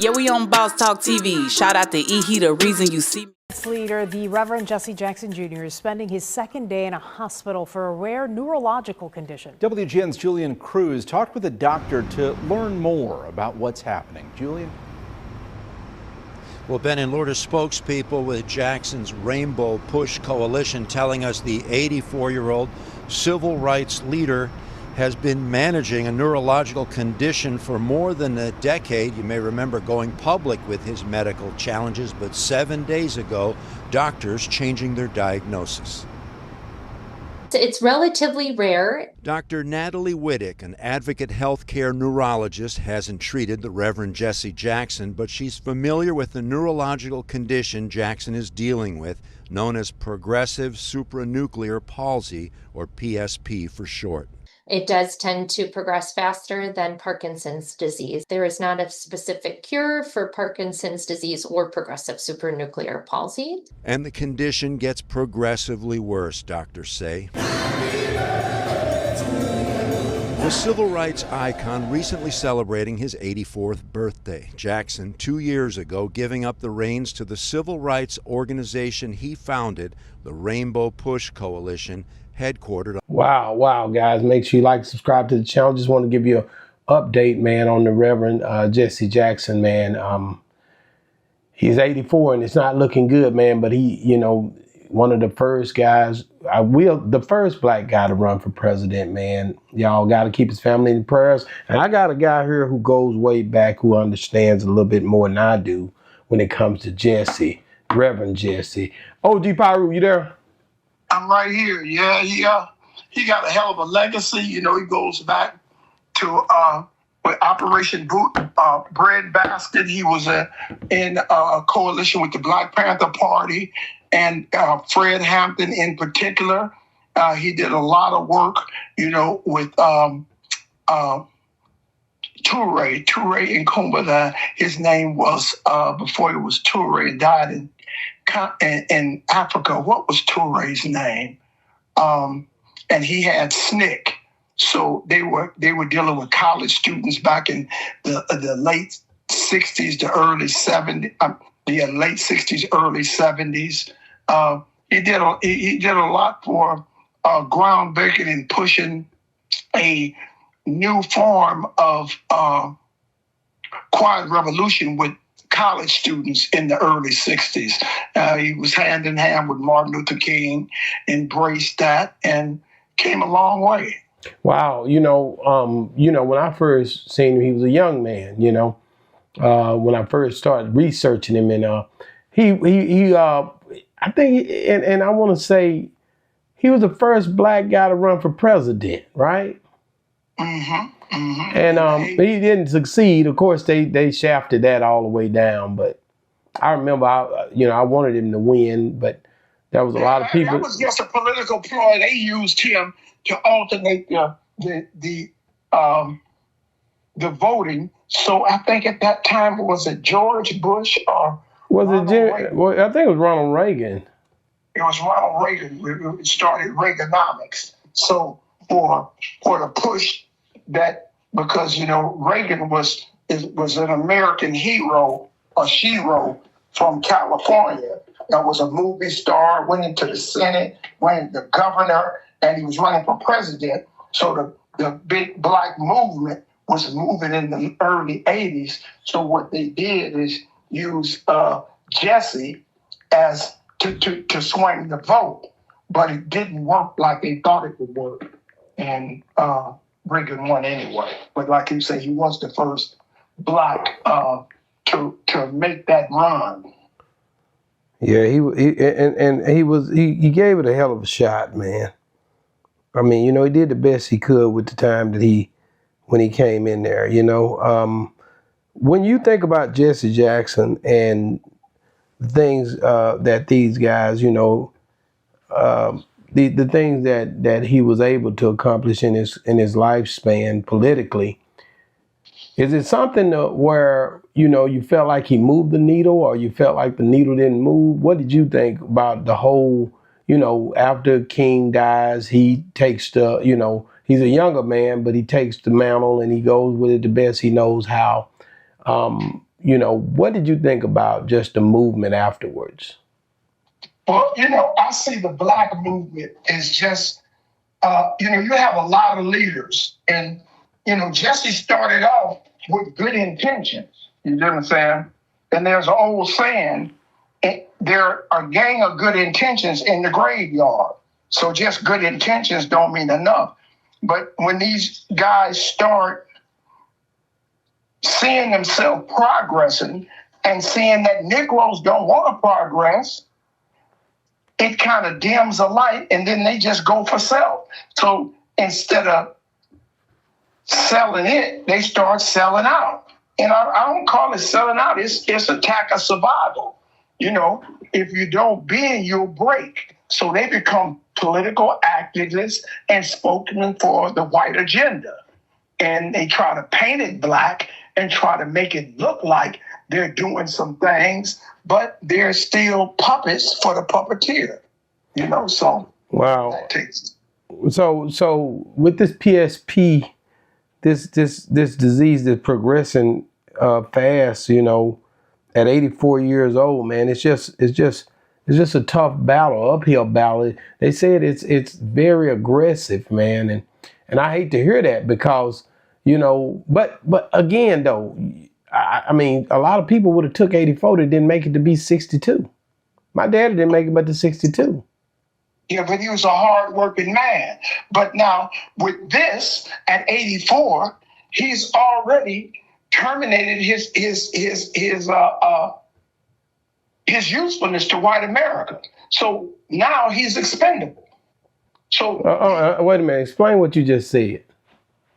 Yeah, we on Boss Talk TV. Shout out to E. He the reason you see me. Leader, the Reverend Jesse Jackson Jr. is spending his second day in a hospital for a rare neurological condition. WGN's Julian Cruz talked with a doctor to learn more about what's happening. Julian? Well, Ben and Lourdes, spokespeople with Jackson's Rainbow Push Coalition telling us the 84-year-old civil rights leader has been managing a neurological condition for more than a decade. You may remember going public with his medical challenges, but 7 days ago, doctors changing their diagnosis. It's relatively rare. Dr. Natalie Wittick, an advocate healthcare neurologist, hasn't treated the Reverend Jesse Jackson, but she's familiar with the neurological condition Jackson is dealing with, known as progressive supranuclear palsy, or PSP for short. It does tend to progress faster than Parkinson's disease. There is not a specific cure for Parkinson's disease or progressive supranuclear palsy. And the condition gets progressively worse, doctors say. The civil rights icon recently celebrating his 84th birthday. Jackson, 2 years ago, giving up the reins to the civil rights organization he founded, the Rainbow Push Coalition, headquartered. Wow, guys. Make sure you like, subscribe to the channel. Just want to give you an update, man, on the Reverend Jesse Jackson, man. He's 84 and it's not looking good, man, but he, one of the first guys, the first black guy to run for president, man. Y'all got to keep his family in prayers. And I got a guy here who goes way back, who understands a little bit more than I do when it comes to Jesse, Reverend Jesse. OG Pyru, you there? I'm right here. Yeah, he got a hell of a legacy. He goes back to with Operation Bread Basket. He was in a coalition with the Black Panther Party and Fred Hampton in particular. He did a lot of work, with Toure Nkrumah. His name was before it was Toure, and died in Africa. What was Toure's name? And he had SNCC. So they were dealing with college students back in the late 60s to early 70s. Late 60s, early 70s. He did a lot for groundbreaking and pushing a new form of quiet revolution with college students in the early 60s. He was hand in hand with Martin Luther King, embraced that, and came a long way. Wow, when I first seen him, he was a young man. When I first started researching him, and I think, and I want to say, he was the first black guy to run for president, right? Mm-hmm. Mm-hmm. And he didn't succeed. Of course, they shafted that all the way down. But I remember, I wanted him to win, but there was a lot of people. That was just a political ploy. They used him to alternate the voting. So I think at that time, was it George Bush or was it Jim? Well, I think it was Ronald Reagan. It was Ronald Reagan. It started Reaganomics. So for the push that, because Reagan was an American hero or shero from California. That was a movie star, went into the Senate, went into the governor, and he was running for president. So the big black movement was moving in the early 80s. So what they did is use Jesse as to swing the vote, but it didn't work like they thought it would work. And Reagan won anyway. But like you say, he was the first black to make that run. Yeah, he gave it a hell of a shot, man. I mean, he did the best he could with the time that when he came in there, When you think about Jesse Jackson and things that these guys, the things that he was able to accomplish in his lifespan politically, is it something where you felt like he moved the needle, or you felt like the needle didn't move? What did you think about the whole? After King dies, he takes he's a younger man, but he takes the mantle and he goes with it the best he knows how. what did you think about just the movement afterwards? Well, I see the Black movement as just, you have a lot of leaders. And, Jesse started off with good intentions. You know what I'm saying? And there's an old saying, there are a gang of good intentions in the graveyard. So just good intentions don't mean enough. But when these guys start seeing themselves progressing and seeing that Negroes don't want to progress, it kind of dims a light, and then they just go for self. So instead of selling it, they start selling out. And I don't call it selling out. It's attack of survival. If you don't bend, you'll break. So they become political activists and spokesmen for the white agenda. And they try to paint it black and try to make it look like they're doing some things, but they're still puppets for the puppeteer. So wow. So with this PSP, this disease that's progressing fast, at 84 years old, man, it's just a tough battle, uphill battle. They said it's very aggressive, man, and I hate to hear that because but again though, I mean, a lot of people would have took 84 that didn't make it to be 62. My daddy didn't make it but to 62. Yeah, but he was a hard-working man. But now with this, at 84, he's already terminated his usefulness to white America. So now he's expendable. So wait a minute. Explain what you just said.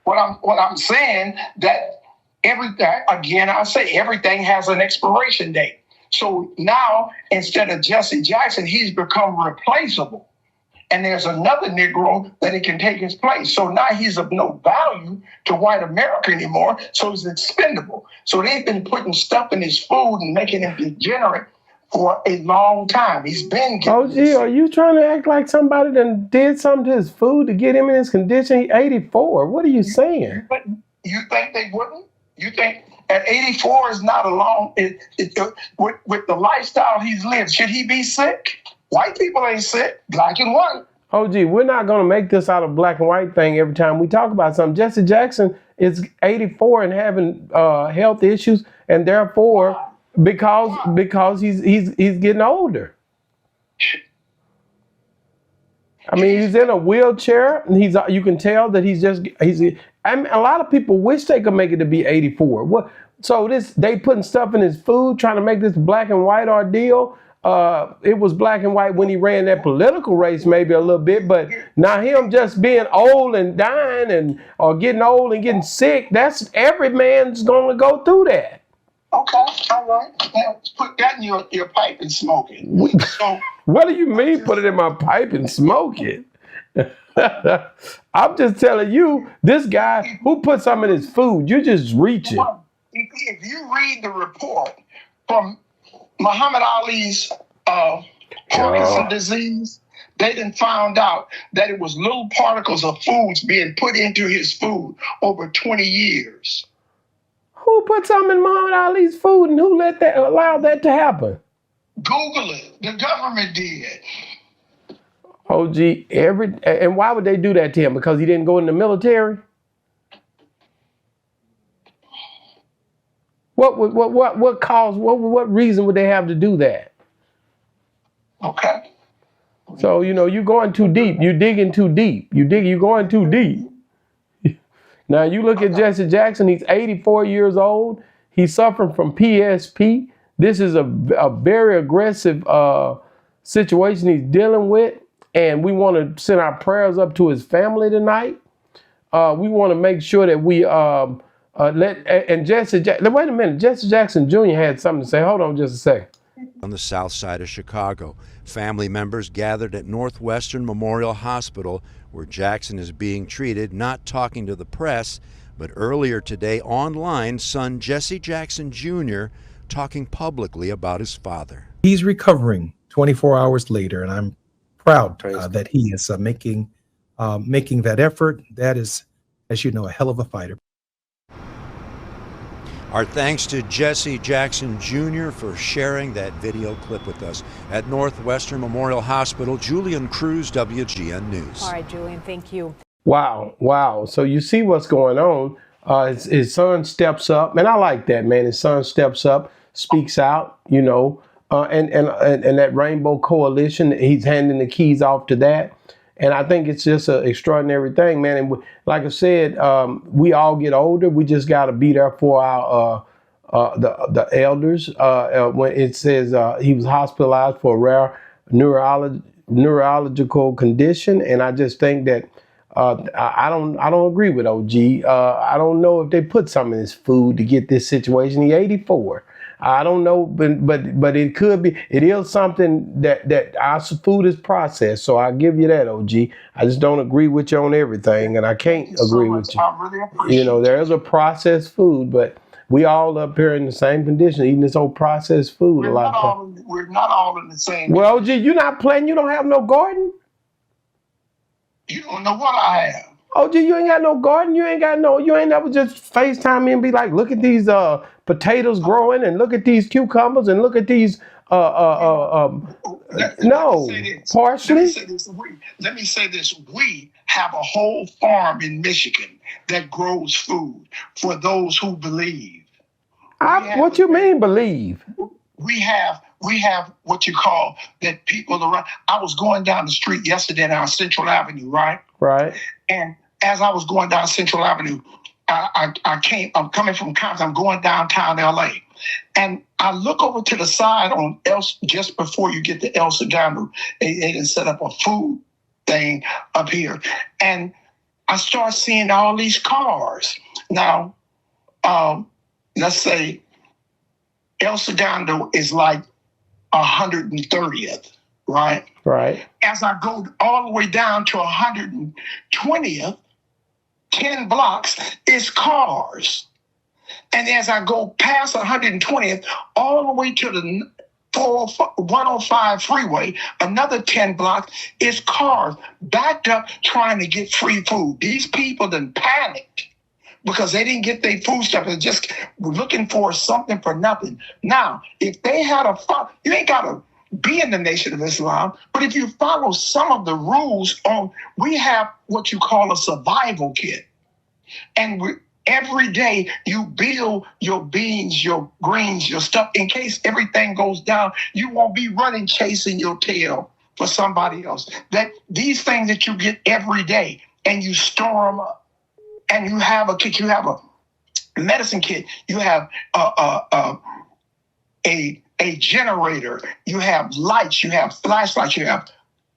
What I'm saying that everything has an expiration date. So now instead of Jesse Jackson, he's become replaceable. And there's another Negro that he can take his place. So now he's of no value to white America anymore. So he's expendable. So they've been putting stuff in his food and making him degenerate for a long time. He's been getting are you trying to act like somebody done did something to his food to get him in this condition? He's 84. What are you saying? But you think they wouldn't? You think at 84 is not a long, with the lifestyle he's lived, should he be sick? White people ain't sick, black and white. We're not going to make this out of black and white thing every time we talk about something. Jesse Jackson is 84 and having health issues, and therefore, because he's getting older. I mean, he's in a wheelchair, and you can tell that I mean, a lot of people wish they could make it to be 84. So they putting stuff in his food, trying to make this black and white ordeal. It was black and white when he ran that political race, maybe a little bit, but now him just being old and dying or getting old and getting sick, that's every man's going to go through that. Okay, all right. Now, put that in your pipe and smoke it. So, what do you mean put it in my pipe and smoke it? I'm just telling you, this guy who put something in his food, you're just reaching. If you read the report from Muhammad Ali's Parkinson's disease, they done found out that it was little particles of foods being put into his food over 20 years. Who put something in Muhammad Ali's food and who allowed that to happen? Google it. The government did. And why would they do that to him? Because he didn't go in the military? What cause? What reason would they have to do that? Okay. So you're going too deep. You're digging too deep. You're going too deep. Now you look at Jesse Jackson. He's 84 years old. He's suffering from PSP. This is a very aggressive situation he's dealing with, and we want to send our prayers up to his family tonight. We want to make sure that we Jesse Jackson. Wait a minute, Jesse Jackson Jr. had something to say. Hold on just a second. On the south side of Chicago, family members gathered at Northwestern Memorial Hospital, where Jackson is being treated, not talking to the press, but earlier today online, son Jesse Jackson Jr. talking publicly about his father. He's recovering 24 hours later, and I'm proud that he is making that effort. That is, as you know, a hell of a fighter. Our thanks to Jesse Jackson Jr. for sharing that video clip with us. At Northwestern Memorial Hospital, Julian Cruz, WGN News. All right, Julian, thank you. Wow. So you see what's going on. His son steps up, and I like that, man. His son steps up, speaks out, and that Rainbow Coalition, he's handing the keys off to that. And I think it's just an extraordinary thing, man. And like I said, we all get older. We just got to be there for our the elders. When it says he was hospitalized for a rare neurological condition, and I just think that I don't agree with OG. I don't know if they put some in his food to get this situation. He's 84. I don't know, but it could be. It is something that our food is processed. So I give you that, OG. I just don't agree with you on everything, and I can't agree with you. I really appreciate There is a processed food, but we all up here in the same condition, eating this old processed food a lot of times. We're not all in the same. Well, OG, you're not playing. You don't have no garden. You don't know what I have. OG, you ain't got no garden. You ain't never just FaceTime me and be like, look at these potatoes growing, and look at these cucumbers, and look at these parsley. Let me say this. We have a whole farm in Michigan that grows food for those who believe. What you mean believe? We have what you call that people around. I was going down the street yesterday down Central Avenue, right? Right. And as I was going down Central Avenue, I'm coming from Compton, I'm going downtown LA. And I look over to the side just before you get to El Segundo, they set up a food thing up here. And I start seeing all these cars. Now, let's say El Segundo is like 130th, right? Right. As I go all the way down to 120th, 10 blocks is cars. And as I go past 120th, all the way to the 105 freeway, another 10 blocks is cars backed up trying to get free food. These people then panicked because they didn't get their food stuff. They're just looking for something for nothing. Now, if they had you ain't got to be in the Nation of Islam, but if you follow some of the rules we have what you call a survival kit. And every day you build your beans, your greens, your stuff in case everything goes down. You won't be running chasing your tail for somebody else. That these things that you get every day and you store them up. And you have a kit, you have a medicine kit, you have a generator, you have lights, you have flashlights, you have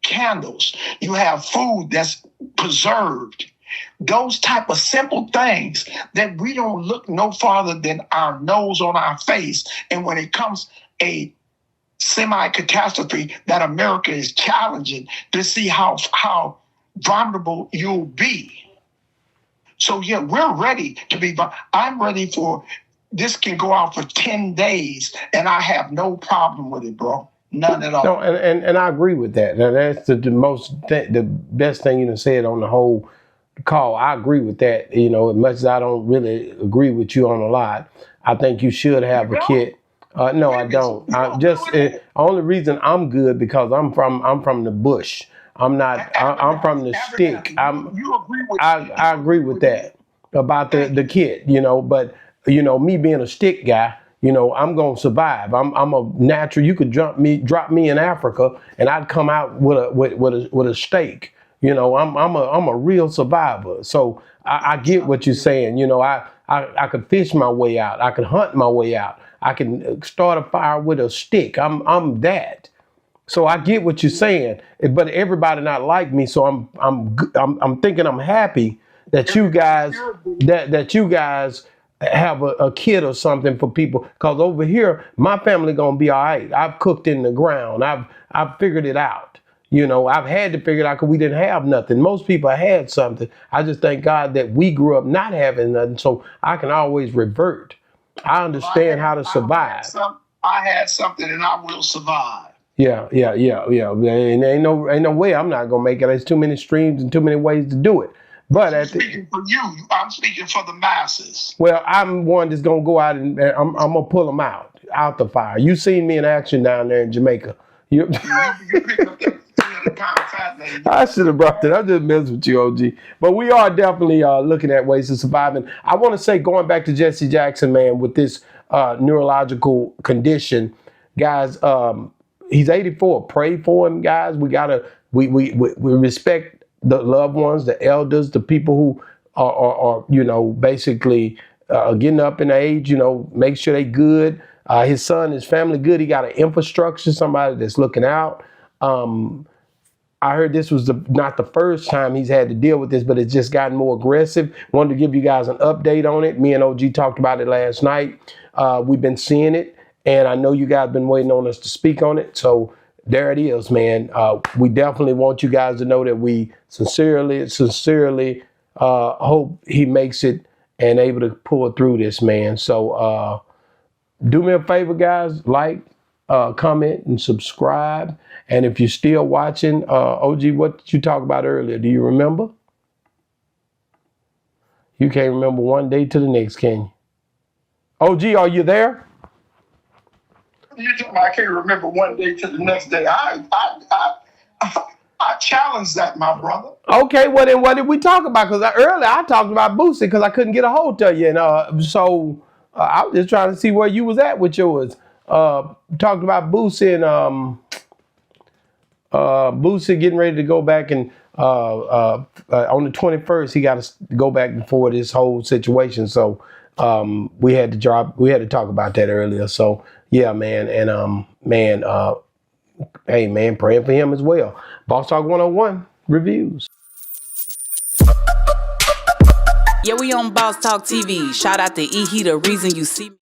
candles, you have food that's preserved. Those type of simple things that we don't look no farther than our nose on our face. And when it comes a semi-catastrophe that America is challenging to see how vulnerable you'll be. So yeah, we're ready to be. I'm ready for this. Can go out for 10 days, and I have no problem with it, bro. None at all. No, and I agree with that. Now that's the best thing you done said on the whole call. I agree with that. As much as I don't really agree with you on a lot, I think you should have a kit. No, I don't. Only reason I'm good because I'm from the bush. I'm not. I'm from the stick. I agree with that about the kid. But me being a stick guy, I'm gonna survive. I'm a natural. You could drop me in Africa, and I'd come out with a steak. I'm a real survivor. So I get what you're saying. I could fish my way out. I could hunt my way out. I can start a fire with a stick. I'm that. So I get what you're saying, but everybody not like me. So I'm thinking I'm happy that you guys that you guys have a kit or something for people. Cause over here, my family gonna be all right. I've cooked in the ground. I've figured it out. I've had to figure it out because we didn't have nothing. Most people had something. I just thank God that we grew up not having nothing, so I can always revert. I understand how to survive. I had something, and I will survive. Yeah. And ain't no way I'm not gonna make it. There's too many streams and too many ways to do it. But I'm at the, speaking for you. I'm speaking for the masses. well, I'm one that's gonna go out and I'm gonna pull them out the fire. You seen me in action down there in Jamaica. You picked up that 300-pound fat lady. I should have brought that. I'm just messing with you, OG. But we are definitely looking at ways to survive. And I want to say, going back to Jesse Jackson, man, with this neurological condition, guys, he's 84. Pray for him, guys. We respect the loved ones, the elders, the people who are basically getting up in age. Make sure they good. His son, his family good. He got an infrastructure, somebody that's looking out. I heard this was not the first time he's had to deal with this, but it's just gotten more aggressive. Wanted to give you guys an update on it. Me and OG talked about it last night. We've been seeing it, and I know you guys been waiting on us to speak on it. So there it is, man. We definitely want you guys to know that we sincerely hope he makes it and able to pull through this, man. So do me a favor, guys. Like, comment, and subscribe. And if you're still watching, OG, what did you talk about earlier? Do you remember? You can't remember one day to the next, can you? OG, are you there? I can't remember one day to the next day. I challenge that, my brother. Okay, well then what did we talk about? Because earlier I talked about Boosie because I couldn't get a hold of you. And I was just trying to see where you was at with yours. Talked about Boosie and Boosie getting ready to go back and on the 21st he got to go back before this whole situation. So we had to talk about that earlier. So yeah, man, and hey man, praying for him as well. Boss Talk 101 reviews. Yeah, we on Boss Talk TV. Shout out to E. He the reason you see me.